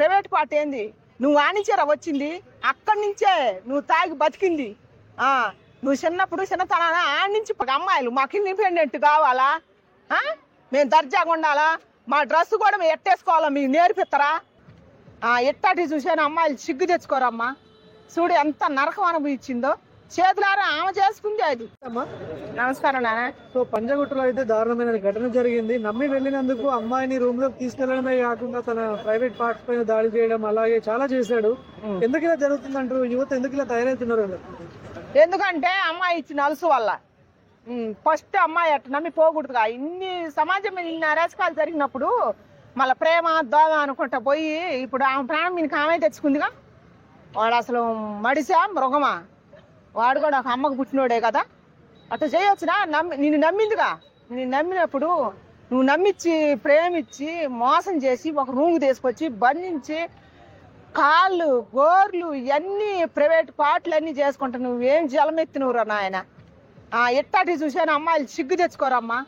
Private party ఏంది? నువ్వు ఆనించారా వచ్చింది? అక్కడి నుంచే నువ్వు తాగి బతికింది. నువ్వు చిన్నప్పుడు చిన్నతనాన ఆడించి అమ్మాయిలు మాకు ఇండిపెండెంట్ కావాలా, మేము దర్జాగా ఉండాలా, మా డ్రెస్ కూడా మేము ఎట్టేసుకోవాలా, మీకు నేర్పిస్తారా? ఎట్టాటి చూసాను అమ్మాయిలు సిగ్గు తెచ్చుకోరమ్మా. చూడు ఎంత నరకం అనుభవించిందో. చేతులారా ఆమె చేసుకుంది అది. నమస్కారం నాన్న. సో పంజగుట్టలో అయితే దారుణమైన ఘటన జరిగింది. నమ్మి వెళ్ళినందుకు అమ్మాయిని రూమ్ లోకి తీసుకెళ్లడమే కాకుండా తన ప్రైవేట్ పార్ట్స్ పైన దాడి చేయడం అలాగే చాలా చేశాడు. ఎందుకు ఇలా జరుగుతుందంటారు? యువత ఎందుకు ఇలా తయారవుతున్నారు? ఎందుకంటే అమ్మాయి ఇచ్చిన అలసు వల్ల. ఫస్ట్ అమ్మాయి అట్ట నమ్మి పోకూడదుగా. ఇన్ని సమాజం మీద ఇన్ని అరాచకాలు జరిగినప్పుడు మళ్ళీ ప్రేమ దోమ అనుకుంటా పోయి ఇప్పుడు ఆమె ప్రాణం మీకు ఆమె తెచ్చుకుందిగా. వాడు అసలు మడిసా మృగమా? వాడు కూడా ఒక అమ్మకు పుట్టినోడే కదా. అట్లా చేయొచ్చునా? నిన్ను నమ్మిందిగా. నిన్ను నమ్మినప్పుడు నువ్వు నమ్మించి ప్రేమించి మోసం చేసి ఒక రూమ్ తీసుకొచ్చి బంధించి కాళ్ళు గోర్లు ఇవన్నీ ప్రైవేట్ పార్ట్లు అన్నీ చేసుకుంటా నువ్వేం జలమెత్తినవురా నాయన. ఎట్టాటి చూసాను అమ్మాయిలు సిగ్గు తెచ్చుకోరమ్మా.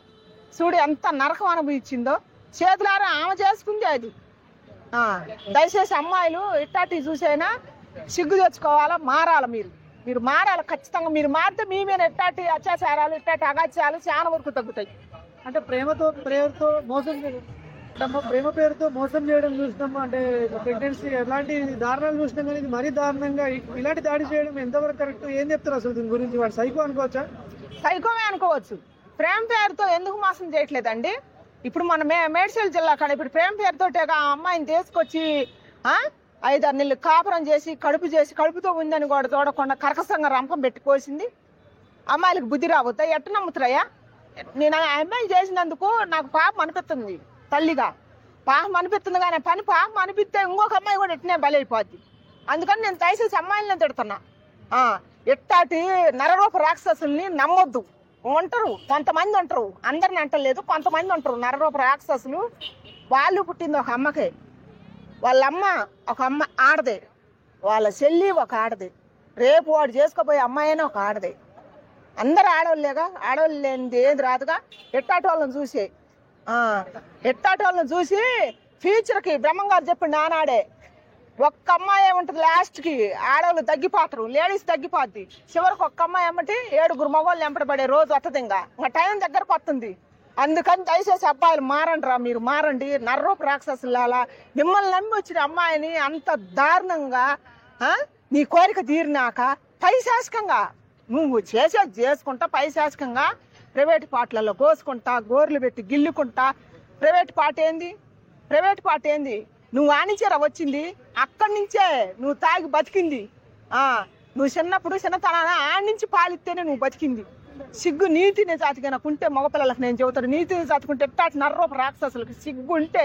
చూడు ఎంత నరకం అనుభవించిందో. చేతులారా ఆమె చేసుకుంది అది. దయచేసి అమ్మాయిలు ఎట్టాటి చూసైనా సిగ్గు తెచ్చుకోవాలా, మారాలి. మీరు మారాలి ఖచ్చితంగా. మీరు మారితే మీ మీద ఎట్టాటి అత్యాచారాలు ఎట్టాటి అగాత్యాలు చాలా వరకు తగ్గుతాయి. అంటే ప్రేమతో మోసం ప్రేమ పేరుతో మోసం చేయడం చూసినాము. అంటే ప్రెగ్నెన్సీ ఎలాంటి దారుణాలు చూసినాం, కానీ ఇది మరీ దారుణంగా ఇలాంటి దాడి చేయడం ఎంతవరకు కరెక్ట్? ఏం చెప్తారు అసలు దీని గురించి? వాడు సైకో అనుకోవచ్చా? సైకోమే అనుకోవచ్చు. ప్రేమ పేరుతో ఎందుకు మోసం చేయట్లేదండి? ఇప్పుడు మన మేడ్చల్ జిల్లా కాడ ఇప్పుడు ప్రేమ పేరుతో ఆ అమ్మాయిని తీసుకొచ్చి 5-6 నెలలు కాపురం చేసి కడుపుతో ఉందని కూడా చూడకుండా కరకసంగా రంపం పెట్టుకోసింది. అమ్మాయిలకు బుద్ధి రావద్దా? ఎట్ట నమ్ముతారయ్యా? నేను ఆ అమ్మాయిని చేసినందుకు నాకు పాపం అనిపిస్తుంది. తల్లిగా పాపం అనిపిస్తుంది, కానీ పాపం అనిపిస్తే ఇంకొక అమ్మాయి కూడా ఎట్నే బలైపోద్ది. అందుకని నేను దయచేసి అమ్మాయిని తిడుతున్నా. ఎట్టాటి నరరూప రాక్షసుల్ని నమ్మొద్దు. ఉంటారు కొంతమంది, ఉంటారు అందరిని అంటలేదు, కొంతమంది ఉంటారు నరరూప రాక్షసులు. వాళ్ళు పుట్టింది ఒక అమ్మకే. వాళ్ళమ్మ ఒక అమ్మ ఆడదే, వాళ్ళ చెల్లి ఒక ఆడదే, రేపు వాడు చేసుకోబోయే అమ్మాయి అయినా ఒక ఆడదే. అందరు ఆడవాళ్ళేగా. ఆడవాళ్ళు లేనిది ఏది రాదుగా. ఎట్టాటి వాళ్ళని చూసి ఫ్యూచర్కి బ్రహ్మంగారు చెప్పిండు ఆనాడే, ఒక్క అమ్మాయి ఏముంటుంది లాస్ట్కి ఆడవాళ్ళు తగ్గిపోతారు, లేడీస్ తగ్గిపోద్ది. చివరికి ఒక్క అమ్మాయి ఏమంటే 7 మగవాళ్ళు ఎంపడబడే రోజు వస్తుంది. ఇంకా టైం దగ్గరకు వస్తుంది. అందుకని దయచేసి అబ్బాయిలు మారండి మీరు మారండి. నర్రూప రాక్షసులాలా మిమ్మల్ని నమ్మి వచ్చిన అమ్మాయిని అంత దారుణంగా నీ కోరిక తీరినాక పైశాసికంగా నువ్వు చేసేది చేసుకుంటా, పైశాసికంగా ప్రైవేట్ పార్టీలలో కోసుకుంటా, గోర్లు పెట్టి గిల్లుకుంటా. ప్రైవేట్ పార్టీ ఏంది? నువ్వు ఆనించారా వచ్చింది? అక్కడి నుంచే నువ్వు తాగి బతికింది. నువ్వు చిన్నప్పుడు చిన్నతనాన ఆడించి పాలిస్తేనే నువ్వు బతికింది. సిగ్గు నీతిని చాటుకుంటే మగపిల్లలకు నేను చెబుతాను, నీతిని చాటుకుంటే ఎట్టాటి నర్రూప రాక్షసులకు సిగ్గు ఉంటే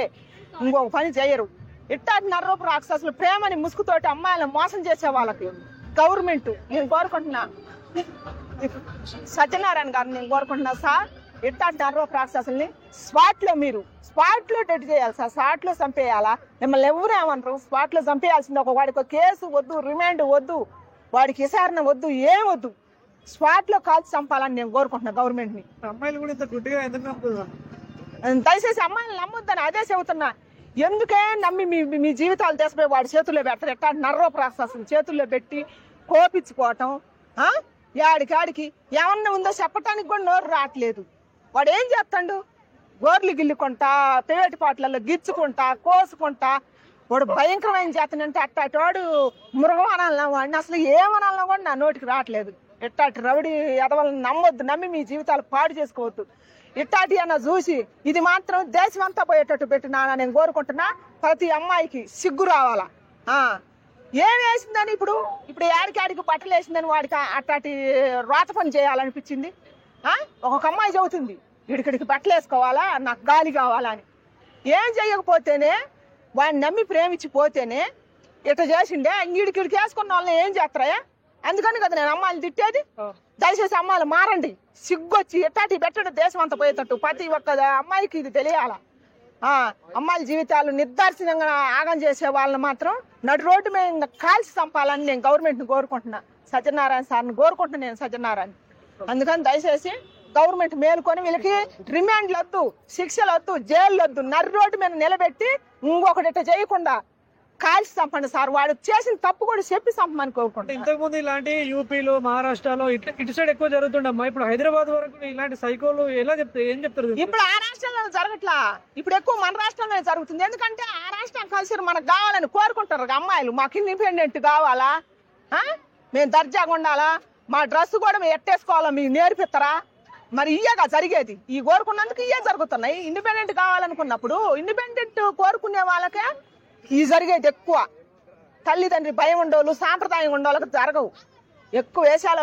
ఇంకొక పని చేయరు. ఎట్టాటి నర్రూప రాక్షసులు ప్రేమని ముసుగుతోటి అమ్మాయిలను మోసం చేసే వాళ్ళకి గవర్నమెంట్ నేను కోరుకుంటున్నా, సత్యనారాయణ గారు నేను కోరుకుంటున్నా సార్, ఎట్టాటి నర్రూప రాక్షసుల్ని స్పాట్లో డెడ్ చేయాలి సార్. స్పాట్లో చంపేయాలా? మిమ్మల్ని ఎవరు ఏమన్నారు? స్పాట్లో చంపేయాల్సింది. వాడికి కేసు వద్దు, రిమాండ్ వద్దు, వాడికి విచారణ వద్దు, ఏం వద్దు. స్పాట్లో కాల్చి చంపాలని నేను కోరుకుంటున్నా గవర్నమెంట్ని. అమ్మాయిలు కూడా ఇంత గుడ్డిగా ఎందుకు నమ్ముతున్నారు? దయచేసి అమ్మాయిని నమ్మొద్దని అదే చెబుతున్నా. ఎందుకే నమ్మి మీ జీవితాలు తీసుకుపోయి వాడి చేతుల్లో పెడతారు? ఎట్లా నర్రూప రాక్షసులు చేతుల్లో పెట్టి కోపించుకోవటం. యాడికాడికి ఏమన్నా ఉందో చెప్పటానికి కూడా నోరు రావట్లేదు. వాడు ఏం చేస్తాడు? గోర్లు గిల్లుకుంటా, ప్రైవేట్ పార్టీలలో గిచ్చుకుంటా, కోసుకుంటా. వాడు భయంకరమైన చేతనంటే అట్టాటి మృగం అనాలన్నా వాడిని అసలు ఏమనాలన్నా కూడా నా నోటికి రావట్లేదు. ఎట్టాటి రౌడీ ఎదవలను నమ్మొద్దు, నమ్మి మీ జీవితాలు పాడు చేసుకోవద్దు. ఇట్టాటి అన్న చూసి ఇది మాత్రం దేశం అంతా పోయేటట్టు పెట్టినా నేను కోరుకుంటున్నా. ప్రతి అమ్మాయికి సిగ్గు రావాలా. ఏం వేసిందని ఇప్పుడు యాడికాడికి బట్టలు వేసిందని వాడికి అట్టాటి రోత పని చేయాలనిపించింది. ఒక్కొక్క అమ్మాయి చెబుతుంది ఇడికిడికి బట్టలు వేసుకోవాలా, నాకు గాలి కావాలా అని. ఏం చేయకపోతేనే వాడిని నమ్మి ప్రేమించిపోతేనే ఇట్లా చేసిండే. ఈడికిడికి వేసుకున్న వాళ్ళని ఏం చేస్తారా? అందుకని కదా నేను అమ్మాయిలు తిట్టేది. దయచేసి అమ్మాయిలు మారండి. సిగ్గొచ్చి ఎట్టాటి పెట్టండి దేశం అంతా పోయేటట్టు. ప్రతి ఒక్క అమ్మాయికి ఇది తెలియాల. అమ్మాయిల జీవితాలు నిర్దాక్షిణ్యంగా ఆగం చేసే వాళ్ళని మాత్రం నడు రోడ్డు మీద కాల్చి చంపాలని నేను గవర్నమెంట్ని కోరుకుంటున్నా. సత్యనారాయణ సార్ని కోరుకుంటున్నా నేను, సత్యనారాయణ. అందుకని దయచేసి గవర్నమెంట్ మేలుకొని వీళ్ళకి రిమాండ్లు వద్దు, శిక్షలు వద్దు, జైళ్ళు వద్దు, నడు రోడ్డు మీద నిలబెట్టి ఇంకొకటి చేయకుండా కాల్చి చంపండి సార్. వాడు చేసిన తప్పు కూడా చెప్పి చంపమని కోరుకుంటాను. ఇంతకు ముందు ఇలాంటి యూపీలో మహారాష్ట్రలో ఇటు సైడ్ ఎక్కువ జరుగుతుండమ్మా. ఇప్పుడు హైదరాబాద్ వరకు ఇలాంటి సైకోలు ఎలా చెప్తారు, ఏం చెప్తారు? ఇప్పుడు ఆ రాష్ట్రంలో జరగట్లా, ఇప్పుడు ఎక్కువ మన రాష్ట్రంలో జరుగుతుంది. ఎందుకంటే ఆ రాష్ట్రం కలిసి మనకు కావాలని కోరుకుంటారు అమ్మాయిలు. మాకు ఇండిపెండెంట్ కావాలా, మేము దర్జాగా ఉండాలా, మా డ్రెస్ కూడా మేము ఎట్టేసుకోవాలా మీకు నేర్పిస్తారా? మరి ఇయ్యగా జరిగేది. ఈ కోరుకున్నందుకు ఇయ్యే జరుగుతున్నాయి. ఇండిపెండెంట్ కావాలనుకున్నప్పుడు ఇండిపెండెంట్ కోరుకునే వాళ్ళకే ఈ జరిగేది ఎక్కువ. తల్లిదండ్రి భయం ఉండోళ్ళు, సాంప్రదాయం ఉండోళ్ళకి జరగవు. ఎక్కువ వేషాలు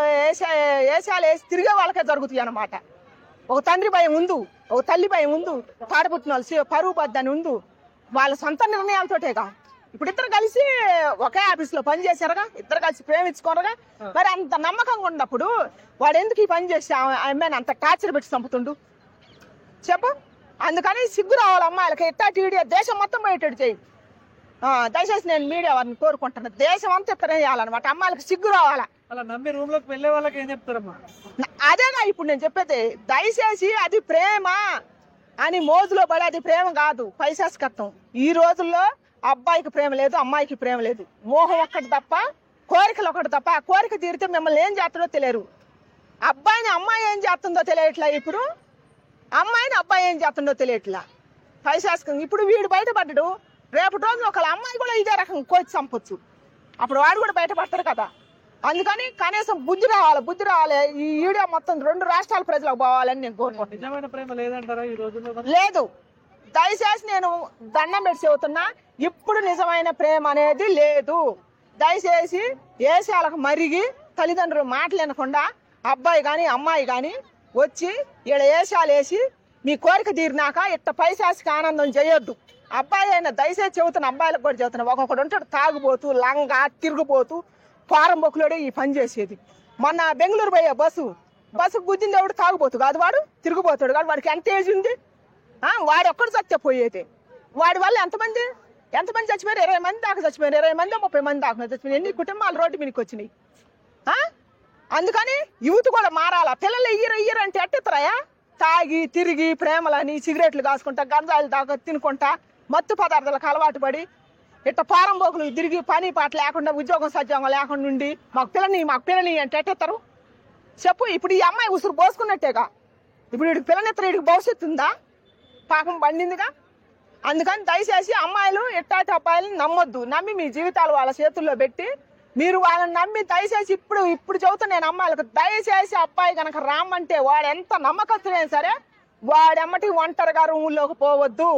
వేసి తిరిగే వాళ్ళకే జరుగుతాయి అన్నమాట. ఒక తండ్రి భయం ఉందు, ఒక తల్లి భయం ఉందు, పాడపుట్టిన వాళ్ళు పరువు బద్దని ఉందు. వాళ్ళ సొంత నిర్ణయాలతోటేగా. ఇప్పుడు ఇద్దరు కలిసి ఒకే ఆఫీస్ లో పని చేశారుగా, ఇద్దరు కలిసి ప్రేమించుకోరుగా. మరి అంత నమ్మకంగా ఉన్నప్పుడు వాడు ఎందుకు ఈ పని చేసి అమ్మాయిని అంత టార్చర్ పెట్టి చంపుతుండు చెప్పు? అందుకని సిగ్గు రావాలి అమ్మాయిలకి. ఇట్టాటి వీడియో దేశం మొత్తం పోయేటట్టు చేయి. దయచేసి నేను మీడియా వారిని కోరుకుంటున్నా, దేశం అంతా ఇత్తనే చేయాలన్నమాట. అమ్మాయిలకి సిగ్గు రావాలా. అలా నమ్మి రూమ్ లోకి వెళ్ళే వాళ్ళకి ఏం చెప్తారమ్మా? అదేగా ఇప్పుడు నేను చెప్పేది. దయచేసి అది ప్రేమ అని మోజులో పడి అది ప్రేమ కాదు, పైశాస్కత్వం. ఈ రోజుల్లో అబ్బాయికి ప్రేమ లేదు, అమ్మాయికి ప్రేమ లేదు. మోహం ఒక్కటి తప్ప, కోరికలు ఒకటి తప్ప. ఆ కోరిక తీరితే మిమ్మల్ని ఏం చేస్తుందో తెలియరు. అబ్బాయిని అమ్మాయి ఏం చేస్తుందో తెలియట్లా, ఇప్పుడు అమ్మాయిని అబ్బాయి ఏం చేస్తుందో తెలియట్లా. పైశాస్కం. ఇప్పుడు వీడు బయటపడ్డాడు, రేపటి రోజు ఒకళ్ళ అమ్మాయి కూడా ఇదే రకం కోచి చంపొచ్చు. అప్పుడు వాడు కూడా బయటపడతారు కదా. అందుకని కనీసం బుద్ధి రావాలి. ఈ వీడియో మొత్తం 2 రాష్ట్రాల ప్రజలకు పోవాలని నేను కోరుకుంటున్నాను. నిజమైన ప్రేమ లేదంటారా ఈ రోజుల్లో? లేదు. దయచేసి నేను దండం పెట్టి చెబుతున్నా, ఇప్పుడు నిజమైన ప్రేమ అనేది లేదు. దయచేసి ఏసాలకు మరిగి తల్లిదండ్రులు మాటలేనకుండా అబ్బాయి కానీ అమ్మాయి కానీ వచ్చి ఈడ ఏసాలు వేసి మీ కోరిక తీరినాక ఇట్ట పైశాసిక ఆనందం చేయొద్దు. అబ్బాయి అయినా దయచేసి చెబుతున్నా, అబ్బాయిలకు కూడా చెబుతున్నా. ఒక్కొక్కడు ఉంటాడు తాగుబోతూ, లంగా, తిరుగుబోతూ, పారం బొక్కులోడే ఈ పని చేసేది. మొన్న బెంగళూరు పోయే బస్సు గుద్దింది ఎవడు తాగుబోతు కాదు, వాడు తిరుగుబోతాడు కాదు. వాడికి ఎంత ఏజ్ ఉంది? వాడు ఒక్కడు చచ్చే పోయేది. వాడి వల్ల ఎంతమంది చచ్చిపోయారు? 20 మంది దాకా చచ్చిపోయారు. 20 మంది 30 మంది దాకా చచ్చిపోయారు. ఎన్ని కుటుంబాలు రోడ్డు మీదకి వచ్చినాయి? అందుకని యూత్ కూడా మారాలా. పిల్లలు ఇయ్యరు అంటే ఎట్టెత్తరాయా? తాగి తిరిగి ప్రేమలని సిగరెట్లు కాసుకుంటా, గంజాయిలు దాకా తినుకుంటా, మత్తు పదార్థాలకు అలవాటు పడి ఇట్ట పారంబోకులు తిరిగి పని పాట లేకుండా, ఉద్యోగం సద్యోగం లేకుండా ఉండి మాకు పిల్లని అంటే ఎట్టెత్తారు చెప్పు? ఇప్పుడు ఈ అమ్మాయి ఉసురు పోసుకున్నట్టేగా. ఇప్పుడు వీడికి పిల్లనెత్తరు, వీడికి భవిష్యత్తు ఉందా? పాపం పండిందిగా. అందుకని దయచేసి అమ్మాయిలు ఇట్టాటి అబ్బాయిలను నమ్మొద్దు. నమ్మి మీ జీవితాలు వాళ్ళ చేతుల్లో పెట్టి మీరు వాళ్ళని నమ్మి దయచేసి ఇప్పుడు చెబుతా నేను అమ్మాయిలకు, దయచేసి అబ్బాయి కనుక రామ్మంటే వాడు ఎంత నమ్మకస్తుడైనా సరే వాడెమ్మటి ఒంటరిగా రూముల్లోకి పోవద్దు.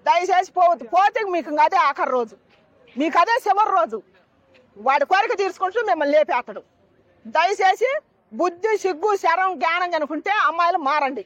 దయచేసి పోవద్దు. పోతే మీకు అదే ఆఖరి రోజు, మీకు అదే చివరి రోజు. వాడి కోరిక తీర్చుకుంటూ మిమ్మల్ని లేపేస్తాడు. దయచేసి బుద్ధి, సిగ్గు, శరం, జ్ఞానం కనుకుంటే అమ్మాయిలు మారండి.